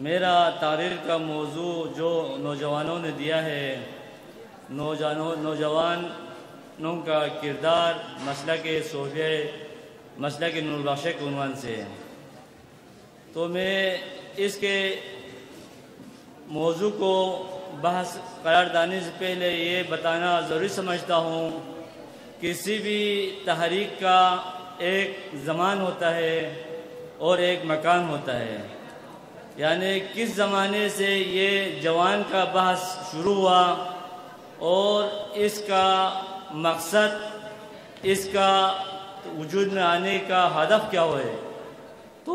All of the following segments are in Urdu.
میرا تقریر کا موضوع جو نوجوانوں نے دیا ہے، نوجوانوں کا کردار مسلک صوفیہ مسلک نور بخش کے عنوان سے ہے۔ تو میں اس کے موضوع کو بحث قرار دینے سے پہلے یہ بتانا ضروری سمجھتا ہوں، کسی بھی تحریک کا ایک زمان ہوتا ہے اور ایک مکان ہوتا ہے، یعنی کس زمانے سے یہ جوان کا بحث شروع ہوا اور اس کا مقصد، اس کا وجود میں آنے کا ہدف کیا ہوئے۔ تو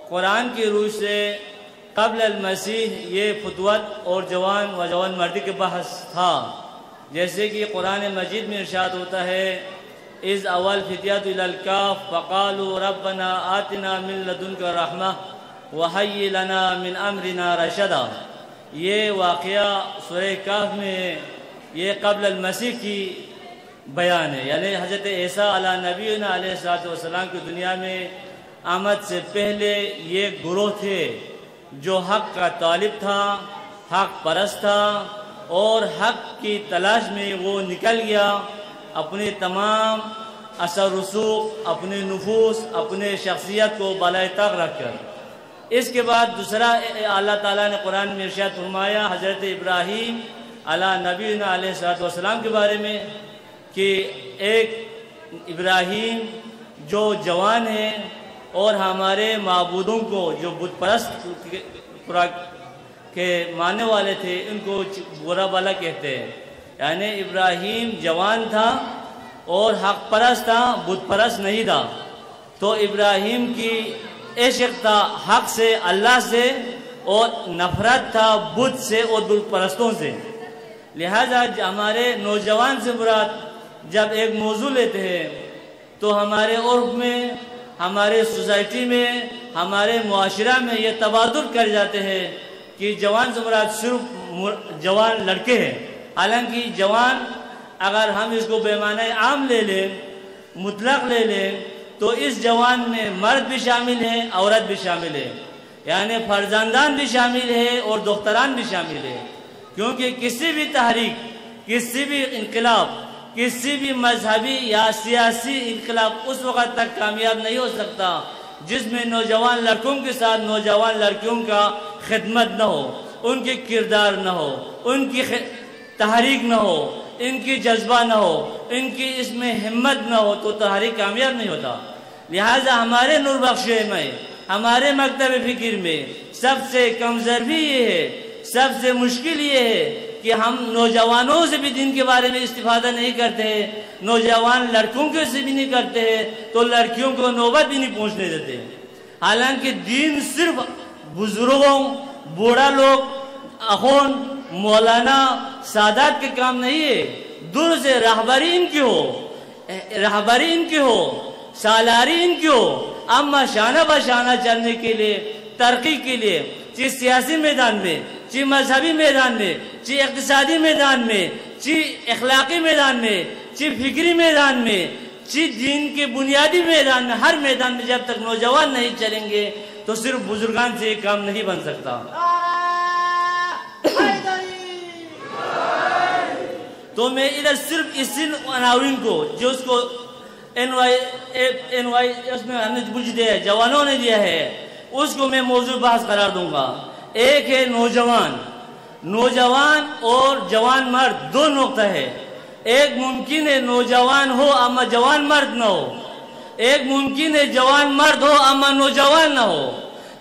قرآن کی روح سے قبل المسیح یہ فتوت اور جوان و جوان مردی کے بحث تھا، جیسے کہ قرآن مجید میں ارشاد ہوتا ہے اِذْ اول فتیۃ الی الکہف فقالوا ربنا آتنا من لدنک رحمہ وہیئ لنا من امرنا رشدا۔ یہ واقعہ سورہ کہف میں ہے، یہ قبل المسیح کی بیان ہے، یعنی حضرت عیسیٰ علیہ نبینا علیہ السلام کی دنیا میں آمد سے پہلے یہ گروہ تھے جو حق کا طالب تھا، حق پرست تھا، اور حق کی تلاش میں وہ نکل گیا اپنے تمام اثر رسوخ، اپنے نفوس، اپنے شخصیت کو بالائے طاق رکھ کر۔ اس کے بعد دوسرا اللہ تعالیٰ نے قرآن میں ارشاد فرمایا حضرت ابراہیم علیہ نبینا علیہ السلام کے بارے میں کہ ایک ابراہیم جو جوان ہیں اور ہمارے معبودوں کو جو بت پرست کے ماننے والے تھے ان کو برا بھلا کہتے ہیں، یعنی ابراہیم جوان تھا اور حق پرست تھا، بت پرست نہیں تھا۔ تو ابراہیم کی عشق تھا حق سے، اللہ سے، اور نفرت تھا بت سے اور بت پرستوں سے۔ لہذا ہمارے نوجوان سے مراد جب ایک موضوع لیتے ہیں تو ہمارے عرف میں، ہمارے سوسائٹی میں، ہمارے معاشرہ میں یہ تبادر کر جاتے ہیں کہ جوان سے مراد صرف جوان لڑکے ہیں، حالانکہ جوان اگر ہم اس کو بے معنی عام لے لیں، مطلق لے لیں، تو اس جوان میں مرد بھی شامل ہیں، عورت بھی شامل ہے، یعنی فرزندان بھی شامل ہے اور دختران بھی شامل ہے، کیونکہ کسی بھی تحریک، کسی بھی انقلاب، کسی بھی مذہبی یا سیاسی انقلاب اس وقت تک کامیاب نہیں ہو سکتا جس میں نوجوان لڑکوں کے ساتھ نوجوان لڑکیوں کا خدمت نہ ہو، ان کے کردار نہ ہو، ان کی تحریک نہ ہو، ان کی جذبہ نہ ہو، ان کی اس میں ہمت نہ ہو، تو تحریک کامیاب نہیں ہوتا۔ لہٰذا ہمارے نور بخش میں، ہمارے مکتب فکر میں سب سے کمزور بھی یہ ہے، سب سے مشکل یہ ہے کہ ہم نوجوانوں سے بھی دین کے بارے میں استفادہ نہیں کرتے ہیں، نوجوان لڑکوں کے سے بھی نہیں کرتے ہیں، تو لڑکیوں کو نوبت بھی نہیں پہنچنے دیتے۔ حالانکہ دین صرف بزرگوں، بوڑھا لوگ، اخون، مولانا، سادات کے کام نہیں ہے، دور سے رہبری ان کی ہو، سالاری ان کی ہو، اما شانہ بشانہ چلنے کے لیے، ترقی کے لیے، چاہے سیاسی میدان میں، چاہے مذہبی میدان میں، چاہے اقتصادی میدان میں، چاہے اخلاقی میدان میں، چاہے فکری میدان میں، چاہے دین کے بنیادی میدان میں، ہر میدان میں جب تک نوجوان نہیں چلیں گے تو صرف بزرگان سے یہ کام نہیں بن سکتا۔ تو میں ادھر صرف اسی عناوین کو جو اس کو اس میں ہم نے مجھے دیا ہے، جوانوں نے دیا ہے، اس کو میں موضوع بحث قرار دوں گا۔ ایک ہے نوجوان اور جوان مرد، دو نقطہ ہے۔ ایک ممکن ہے نوجوان ہو اما جوان مرد نہ ہو، ایک ممکن ہے جوان مرد ہو اما نوجوان نہ ہو۔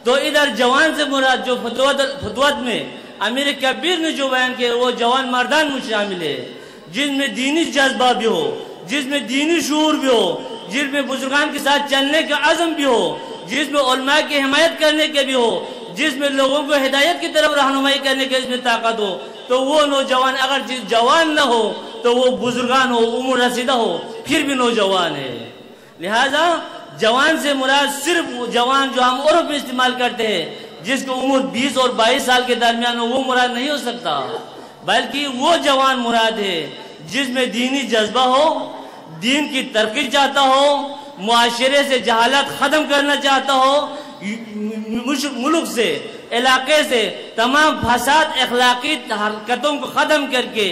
تو ادھر جوان سے مراد جو فتوت میں امیر کبیر نے جو بیان کیا وہ جوان مردان میں شامل ہے، جس میں دینی جذبہ بھی ہو، جس میں دینی شعور بھی ہو، جس میں بزرگان کے ساتھ چلنے کا عزم بھی ہو، جس میں علماء کی حمایت کرنے کے بھی ہو، جس میں لوگوں کو ہدایت کی طرف رہنمائی کرنے کے اس میں طاقت ہو، تو وہ نوجوان اگر جوان نہ ہو تو وہ بزرگان ہو، عمر رسیدہ ہو، پھر بھی نوجوان ہے۔ لہذا جوان سے مراد صرف جوان جو ہم عرف میں استعمال کرتے ہیں، جس کو عمر 20 اور 22 سال کے درمیان ہو، وہ مراد نہیں ہو سکتا، بلکہ وہ جوان مراد ہے جس میں دینی جذبہ ہو، دین کی ترقی چاہتا ہو، معاشرے سے جہالت ختم کرنا چاہتا ہو، ملک سے علاقے سے تمام فساد اخلاقی حرکتوں کو ختم کر کے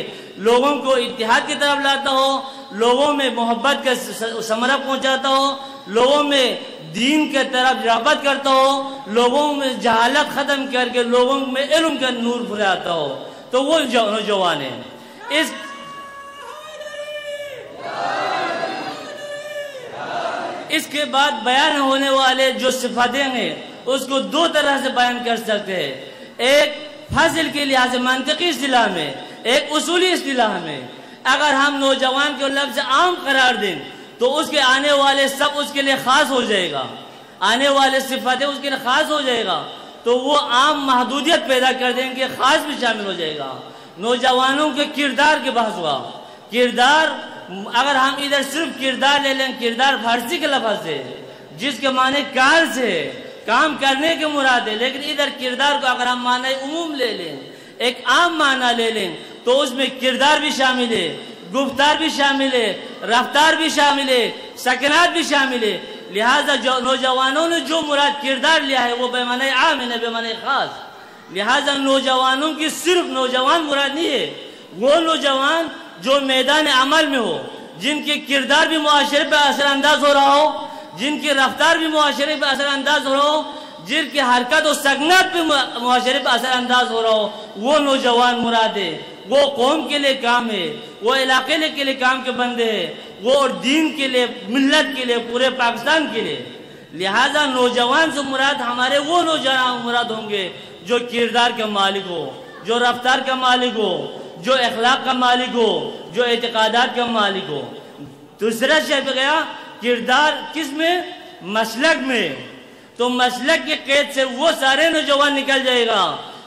لوگوں کو اتحاد کی طرف لاتا ہو، لوگوں میں محبت کا ثمرہ پہنچاتا ہو، لوگوں میں دین کے طرف رغبت کرتا ہو، لوگوں میں جہالت ختم کر کے لوگوں میں علم کا نور پھیلاتا ہو، تو وہ نوجوان ہیں۔ اس کے بعد بیان ہونے والے جو صفاتیں ہیں اس کو دو طرح سے بیان کر سکتے ہیں، ایک فضل کے لحاظ سے منطقی اصطلاح میں، ایک اصولی اصطلاح میں۔ اگر ہم نوجوان کے لفظ عام قرار دیں تو اس کے آنے والے سب اس کے لیے خاص ہو جائے گا، آنے والے صفاتیں اس کے لیے خاص ہو جائے گا، تو وہ عام محدودیت پیدا کر دیں گے، خاص بھی شامل ہو جائے گا۔ نوجوانوں کے کردار کے بحث ہوا، کردار، اگر ہم ادھر صرف کردار لے لیں، کردار فارسی کے لفظ ہے جس کے معنی کار سے کام کرنے کے مراد ہے، لیکن ادھر کردار کو اگر ہم معنی عموم لے لیں، ایک عام معنی لے لیں، تو اس میں کردار بھی شامل ہے، گفتار بھی شامل ہے، رفتار بھی شامل ہے، سکنات بھی شامل ہے۔ لہذا نوجوانوں نے جو مراد کردار لیا ہے وہ بے معنی عام ہے، بے معنی خاص۔ لہذا نوجوانوں کی صرف نوجوان مراد نہیں ہے، وہ نوجوان جو میدان عمل میں ہو، جن کے کردار بھی معاشرے پہ اثر انداز ہو رہا ہو، جن کی رفتار بھی معاشرے پہ اثر انداز ہو رہا ہو، جن کی حرکت و سکنات بھی معاشرے پہ اثر انداز ہو رہا ہو، وہ نوجوان مراد ہے۔ وہ قوم کے لیے کام ہے، وہ علاقے کے لیے کام کے بندے ہیں، وہ دین کے لیے، ملت کے لیے، پورے پاکستان کے لیے۔ لہذا نوجوان سے مراد ہمارے وہ نوجوان مراد ہوں گے جو کردار کا مالک ہو، جو رفتار کا مالک ہو، جو اخلاق کا مالک ہو، جو اعتقادات کا مالک ہو۔ دوسرا شے پہ گیا کردار کس میں؟ مسلک میں۔ تو مسلک کے قید سے وہ سارے نوجوان نکل جائے گا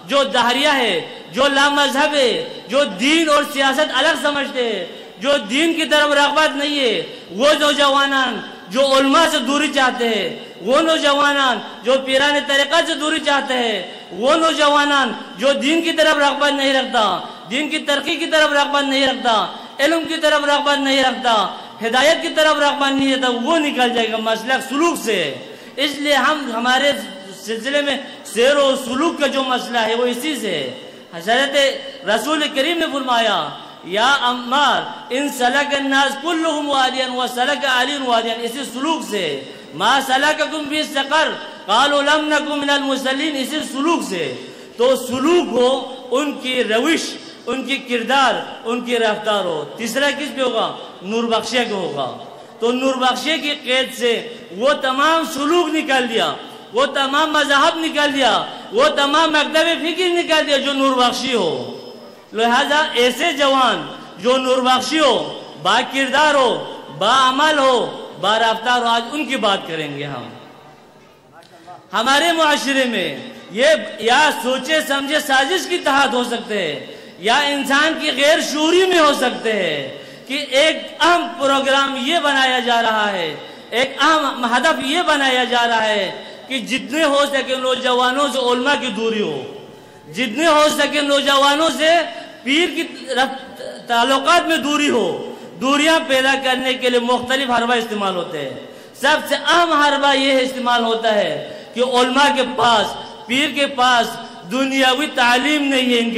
جو دہریہ ہے، جو لامذہب ہے، جو دین اور سیاست الگ سمجھتے ہیں، جو دین کی طرف رغبت نہیں ہے، وہ نوجوانان جو علماء سے دوری چاہتے ہیں، وہ نوجوانان جو پیران طریقت سے دوری چاہتے ہیں، وہ نوجوانان جو دین کی طرف رغبت نہیں رکھتا، دین کی ترقی کی طرف رغبت نہیں رکھتا، علم کی طرف رغبت نہیں رکھتا، ہدایت کی طرف رغبت نہیں رکھتا، وہ نکل جائے گا مسلک سلوک سے۔ اس لیے ہمارے سلسلے میں سیر و سلوک کا جو مسئلہ ہے وہ اسی سے ہے۔ حضرت رسول کریم نے فرمایا یا عمار ان سلک الناس کلهم وادیا وسلک علی وادیا، اسی سلوک سے۔ ما سلککم فی سقر قالوا لم نکن من المصلین، اسی سلوک سے۔ تو سلوک ہو، ان کی روش، ان کی کردار، ان کی رفتار ہو۔ تیسرا کس پہ ہوگا؟ نور بخشیہ کو ہوگا۔ تو نور بخشیہ کی قید سے وہ تمام سلوک نکال دیا، وہ تمام مذہب نکال دیا، وہ تمام مکتب فکر نکال دیا جو نور بخشی ہو۔ لہذا ایسے جوان جو نور بخشی ہو، با کردار ہو، با عمل ہو، با رفتار ہو، آج ان کی بات کریں گے ہم۔ ہمارے معاشرے میں یہ یا سوچے سمجھے سازش کی تحت ہو سکتے ہیں، یا انسان کی غیر شعوری میں ہو سکتے ہیں کہ ایک اہم پروگرام یہ بنایا جا رہا ہے، ایک اہم ہدف یہ بنایا جا رہا ہے کہ جتنے ہو سکے نوجوانوں سے علماء کی دوری ہو، جتنے ہو سکے نوجوانوں سے پیر کی تعلقات میں دوری ہو۔ دوریاں پیدا کرنے کے لیے مختلف حربہ استعمال ہوتے ہیں۔ سب سے اہم حربہ یہ استعمال ہوتا ہے کہ علماء کے پاس، پیر کے پاس دنیاوی تعلیم نہیں ہے، ان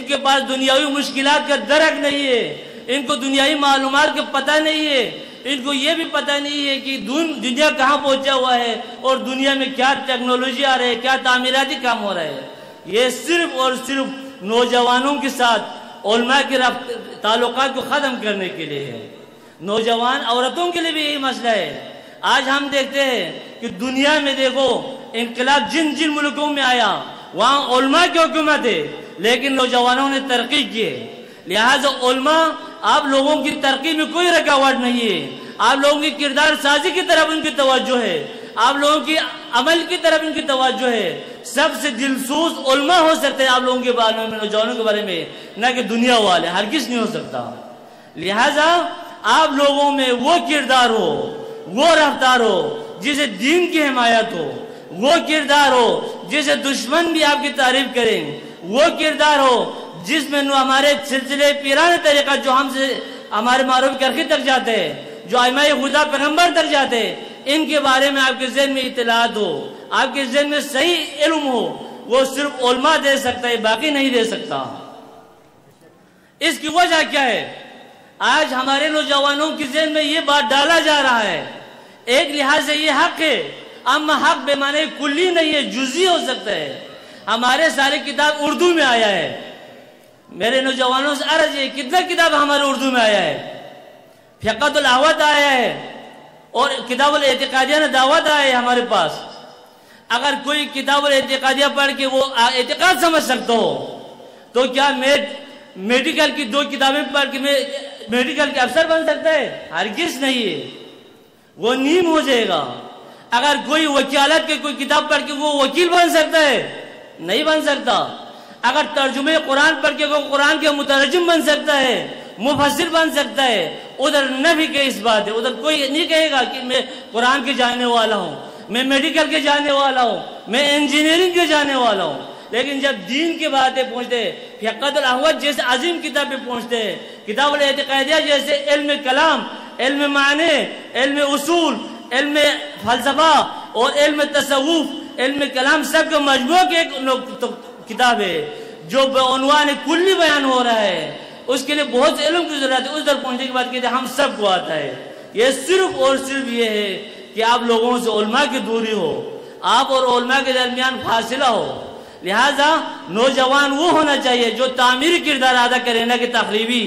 کے پاس دنیاوی مشکلات کا درک نہیں ہے، ان کو دنیاوی معلومات کا پتہ نہیں ہے، ان کو یہ بھی پتہ نہیں ہے کہ دنیا کہاں پہنچا ہوا ہے اور دنیا میں کیا ٹیکنالوجی آ رہا ہے، کیا تعمیراتی کام ہو رہا ہے۔ یہ صرف اور صرف نوجوانوں کے ساتھ علماء کے تعلقات کو ختم کرنے کے لیے ہے۔ نوجوان عورتوں کے لیے بھی یہی مسئلہ ہے۔ آج ہم دیکھتے ہیں کہ دنیا میں دیکھو انقلاب جن ملکوں میں آیا وہاں علماء کی حکومت ہے، لیکن نوجوانوں نے ترقی کی ہے۔ لہذا علماء آپ لوگوں کی ترقی میں کوئی رکاوٹ نہیں ہے، آپ لوگوں کی کردار سازی کی طرف ان کی توجہ ہے، آپ لوگوں کی عمل کی طرف ان کی توجہ ہے۔ سب سے دلسوز علماء ہو سکتے ہیں آپ لوگوں کے بارے میں، نوجوانوں کے بارے میں، نہ کہ دنیا والے، ہرگز نہیں ہو سکتا۔ لہذا آپ لوگوں میں وہ کردار ہو، وہ رفتار ہو جسے دین کی حمایت ہو، وہ کردار ہو جسے دشمن بھی آپ کی تعریف کریں، وہ کردار ہو جس میں ہمارے سلسلے پیران طریقہ جو ہم سے ہمارے معروف کرخی تک جاتے ہیں، جو ائمہ خدا پیغمبر تک جاتے ہیں، ان کے بارے میں آپ کے ذہن میں اطلاعات ہو، آپ کے ذہن میں صحیح علم ہو، وہ صرف علماء دے سکتا ہے، باقی نہیں دے سکتا۔ اس کی وجہ کیا ہے؟ آج ہمارے نوجوانوں کی ذہن میں یہ بات ڈالا جا رہا ہے، ایک لحاظ سے یہ حق ہے، اما حق بے معنی کلی نہیں ہے، جزئی ہو سکتا ہے۔ ہمارے سارے کتاب اردو میں آیا ہے، میرے نوجوانوں سے عرض ہے کتنا کتاب ہمارے اردو میں آیا ہے؟ فقہ الاحوط آیا ہے اور کتاب الاعتقادیہ نے دعوت آیا ہے ہمارے پاس۔ اگر کوئی کتاب الاعتقادیہ پڑھ کے وہ اعتقاد سمجھ سکتا ہو تو کیا میڈیکل کی 2 کتابیں پڑھ کے میڈیکل کے افسر بن سکتا ہے؟ ہرگز نہیں ہے، وہ نیم ہو جائے گا۔ اگر کوئی وکالت کی کوئی کتاب پڑھ کے وہ وکیل بن سکتا ہے؟ نہیں بن سکتا۔ اگر ترجمہ قرآن پڑھ کے وہ قرآن کے مترجم بن سکتا ہے، مفسر بن سکتا ہے، ادھر نفی کے اس بات ہے، ادھر کوئی نہیں کہے گا کہ میں قرآن کے جاننے والا ہوں، میں میڈیکل کے جاننے والا ہوں، میں انجینئرنگ کے جاننے والا ہوں۔ لیکن جب دین کی باتیں پہنچتے ہیں، فقہ الاحوط جیسے عظیم کتابیں پہنچتے ہیں، کتاب الاعتقادیہ جیسے علم کلام، علم معنی، علم اصول، علم فلسفہ اور علم تصوف، علم کلام سب کا مجموعہ کی ایک کتاب ہے جو بعنوان کلی بیان ہو رہا ہے۔ اس کے لیے بہت سے علم کی ضرورت ہے، اس در پہنچنے کے بعد کہتے ہیں ہم سب کو آتا ہے۔ یہ صرف اور صرف یہ ہے کہ آپ لوگوں سے علماء کی دوری ہو، آپ اور علماء کے درمیان فاصلہ ہو۔ لہذا نوجوان وہ ہونا چاہیے جو تعمیری کردار ادا کرے، نہ کہ تخریبی۔